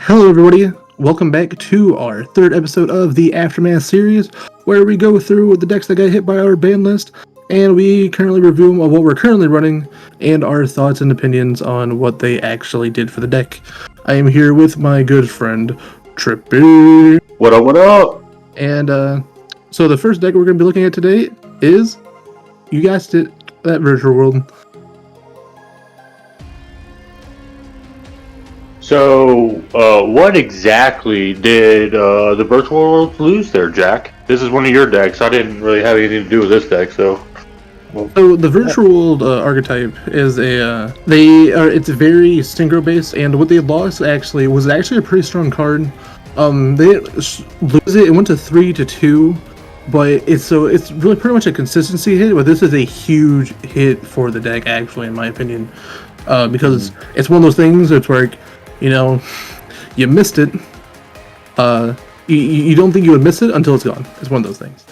Hello, everybody. Welcome back to our third episode of the Aftermath series, where we go through the decks that got hit by our ban list, and we currently review what we're currently running and our thoughts and opinions on what they actually did for the deck. I am here with my good friend Trippy. What up? What up? And so the first deck we're going to be looking at today is, you guessed it, that Virtual World. So, what exactly did the Virtual World lose there, Jack? This is one of your decks. I didn't really have anything to do with this deck, so. So the Virtual World archetype is it's very synchro based, and what they lost was actually a pretty strong card. They didn't lose it. It went to 3-2, but it's really pretty much a consistency hit. But this is a huge hit for the deck, actually, in my opinion, because it's one of those things. It's where, you missed it. You don't think you would miss it until it's gone. It's one of those things.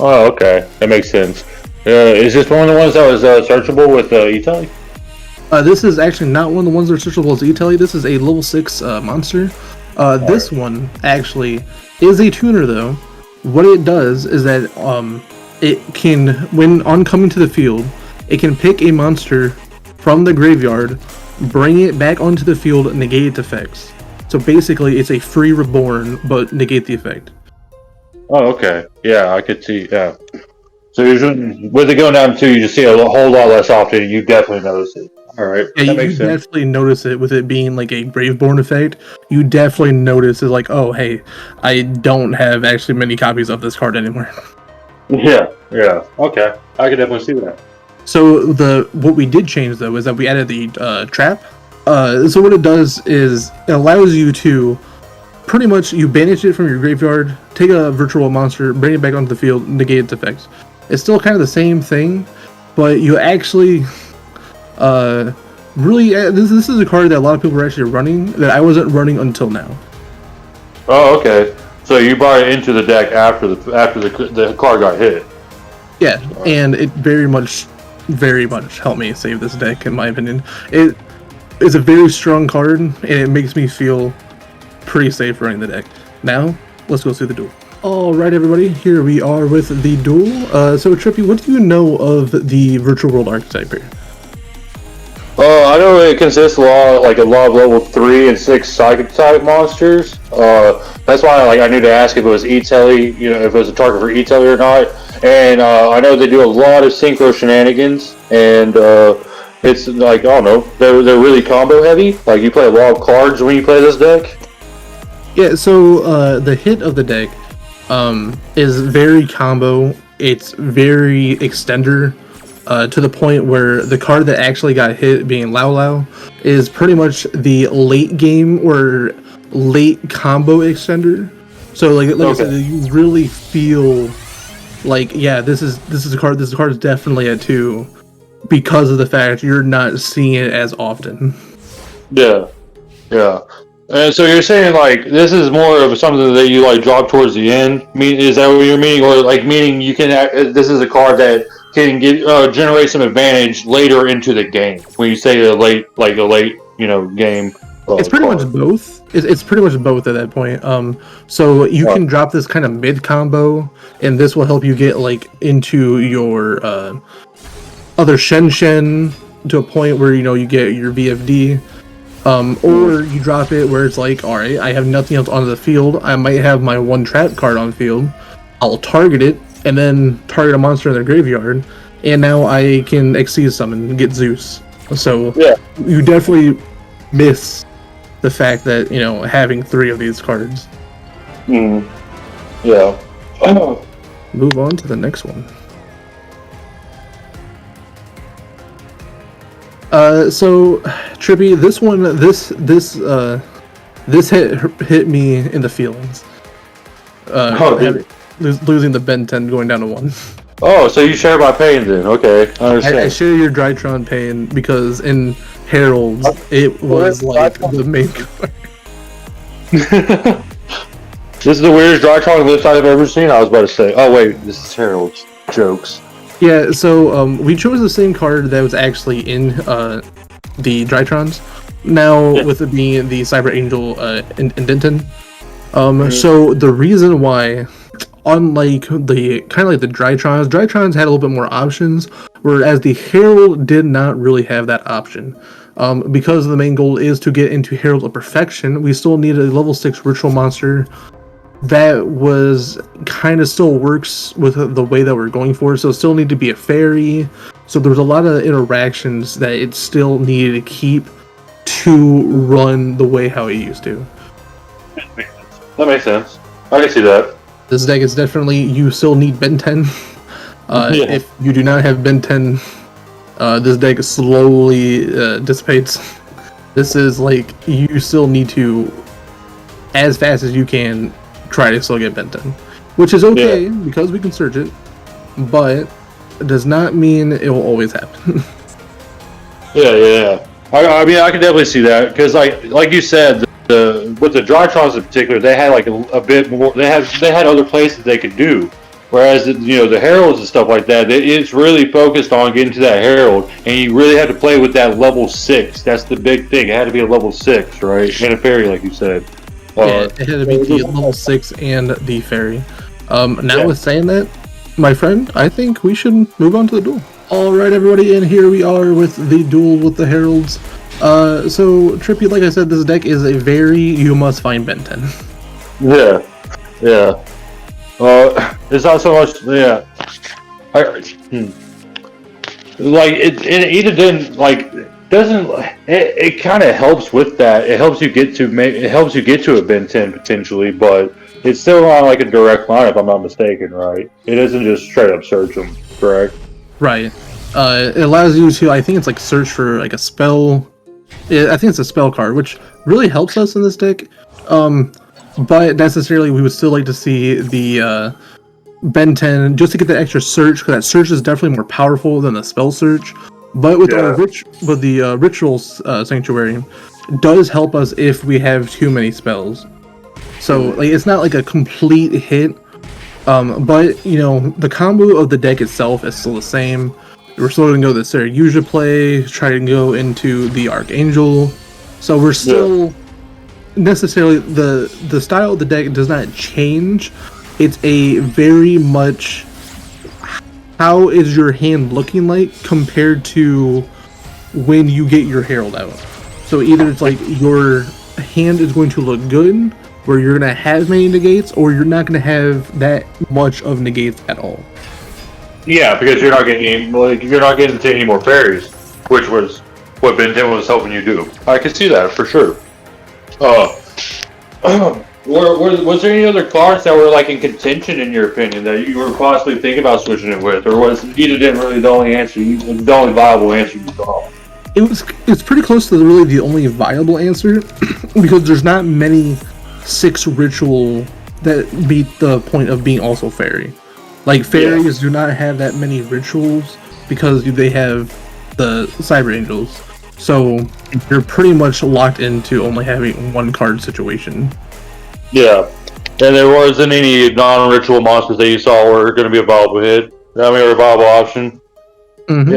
Oh, okay, that makes sense. Is this one of the ones that was searchable with E-Tele? This is actually not one of the ones that are searchable as E-Tele. This is a level 6 monster. This one actually is a tuner, though. What it does is that it can, when oncoming to the field, it can pick a monster from the graveyard, bring it back onto the field, and negate its effects. So basically, it's a free reborn, but negate the effect. Oh, okay. Yeah, I could see. Yeah. So usually, with it going down 2, you just see a whole lot less often. You definitely notice it. All right. Yeah, you definitely notice it with it being like a Graveborn effect. You definitely notice it's like, oh, hey, I don't have actually many copies of this card anymore. Yeah. Okay. I can definitely see that. So what we did change though is that we added the trap. So what it does is it allows you to pretty much you banish it from your graveyard, take a virtual monster, bring it back onto the field, negate its effects. It's still kind of the same thing, but you actually really this is a card that a lot of people are actually running that I wasn't running until now. Oh, okay. So you brought it into the deck after the card got hit. Yeah, and it very much helped me save this deck, in my opinion. It is a very strong card, and it makes me feel pretty safe running the deck. Now, let's go through the duel. Alright, everybody, here we are with the duel. So, Trippy, what do you know of the Virtual World archetype here? I know it consists of a lot of level 3 and 6 psychic type monsters. That's why I knew to ask if it was E-Tele, if it was a target for E-Tele or not. And I know they do a lot of synchro shenanigans, and it's I don't know, they're really combo heavy. Like, you play a lot of cards when you play this deck. Yeah, so the hit of the deck is very combo. It's very extender. To the point where the card that actually got hit, being Lao Lao, is pretty much the late game or late combo extender. So like okay. I said, you really feel like, yeah, this is a card. This card is definitely at 2 because of the fact you're not seeing it as often. Yeah. And so you're saying this is more of something that you drop towards the end. Is that what you're meaning, or meaning you can? This is a card that can generate some advantage later into the game. When you say a late game. It's pretty much both. It's pretty much both at that point. So you can drop this kind of mid combo, and this will help you get into your other Shen to a point where you get your VFD. Or you drop it where it's alright, I have nothing else on the field. I might have my one trap card on field. I'll target it, and then target a monster in their graveyard, and now I can Exceed summon and get Zeus. So you definitely miss the fact that having 3 of these cards. Yeah. Move on to the next one. So Trippy, this hit me in the feelings. Losing the Ben 10 going down to 1. Oh, so you share my pain then? Okay, I understand. I share your Drytron pain because in Heralds it was the main card. This is the weirdest Drytron list I've ever seen. I was about to say, oh wait, this is Heralds. Jokes. Yeah, so we chose the same card that was actually in the Drytrons. Now, with it being the Cyber Angel Indenton. So the reason why, unlike the kind of like the Drytrons had a little bit more options, whereas the Herald did not really have that option. Because the main goal is to get into Herald of Perfection, we still need a level 6 ritual monster that was kind of still works with the way that we're going for. So still need to be a fairy. So there's a lot of interactions that it still needed to keep to run the way how it used to. That makes sense. I can see that. This deck is definitely, you still need Ben 10. If you do not have Ben 10, this deck slowly dissipates. This is like, you still need to, as fast as you can, try to still get Ben 10. Which is okay, because we can search it, but it does not mean it will always happen. Yeah. I mean, I can definitely see that, because like you said, with the Drytrons in particular, they had like a bit more. They had other places they could do, whereas the Heralds and stuff like that, it's really focused on getting to that Herald, and you really had to play with that level 6. That's the big thing. It had to be a level 6, right? And a fairy, like you said. Yeah, it had to be the level 6 and the fairy. With saying that, my friend, I think we should move on to the duel. Alright everybody, and here we are with the duel with the Heralds. So Trippy, like I said, this deck is a very you must find Ben 10. Yeah. It's not so much, like it either didn't like doesn't it kind of helps with that. It helps you get to a Ben 10 potentially, but it's still not like a direct line if I'm not mistaken, right? It isn't just straight up search them, correct? Right. It allows you to, I think it's like search for like a spell. I think it's a spell card, which really helps us in this deck. But necessarily we would still like to see the Ben 10 just to get the extra search, because that search is definitely more powerful than the spell search. But with the rituals sanctuary, it does help us if we have too many spells. So like it's not like a complete hit, but the combo of the deck itself is still the same. We're still going to go the Yugioh play, try to go into the Archangel. So we're still necessarily the style of the deck does not change. It's a very much how is your hand looking like compared to when you get your Herald out. So either it's like your hand is going to look good, where you're going to have many negates, or you're not going to have that much of negates at all. Yeah, because you're not getting to any more fairies, which was what Ben 10 was helping you do. I can see that for sure. Was there any other cards that were like in contention in your opinion that you were possibly thinking about switching it with, or was either didn't really the only viable answer you saw? It's pretty close to the only viable answer because there's not many 6 ritual that meet the point of being also fairy. Like fairies do not have that many rituals because they have the Cyber Angels. So you're pretty much locked into only having one card situation. Yeah. And there wasn't any non-ritual monsters that you saw were going to be a viable hit? I mean, or a viable option? Mm-hmm.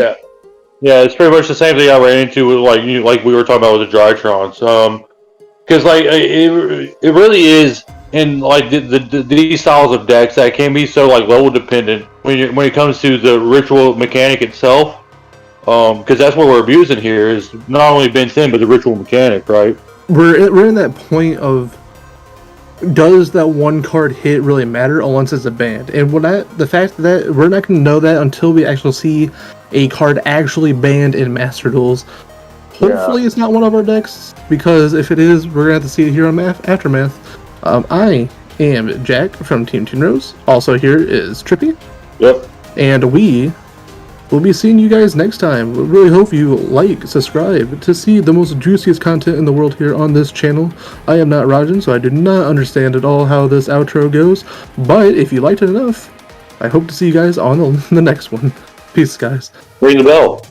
Yeah, it's pretty much the same thing I ran into with like we were talking about with the Drytrons. Because like it really is in like these styles of decks that can be so like level dependent when it comes to the ritual mechanic itself. Because that's what we're abusing here is not only Ben 10 but the ritual mechanic, right? We're in that point of, does that one card hit really matter unless it's a banned? And the fact that we're not going to know that until we actually see a card actually banned in Master Duels. Hopefully it's not one of our decks, because if it is, we're going to have to see it here on Aftermath. I am Jack from Team Rose. Also here is Trippy. Yep. And we will be seeing you guys next time. We really hope you subscribe to see the most juiciest content in the world here on this channel. I am not Rajan, so I do not understand at all how this outro goes. But if you liked it enough, I hope to see you guys on the next one. Peace, guys. Ring the bell.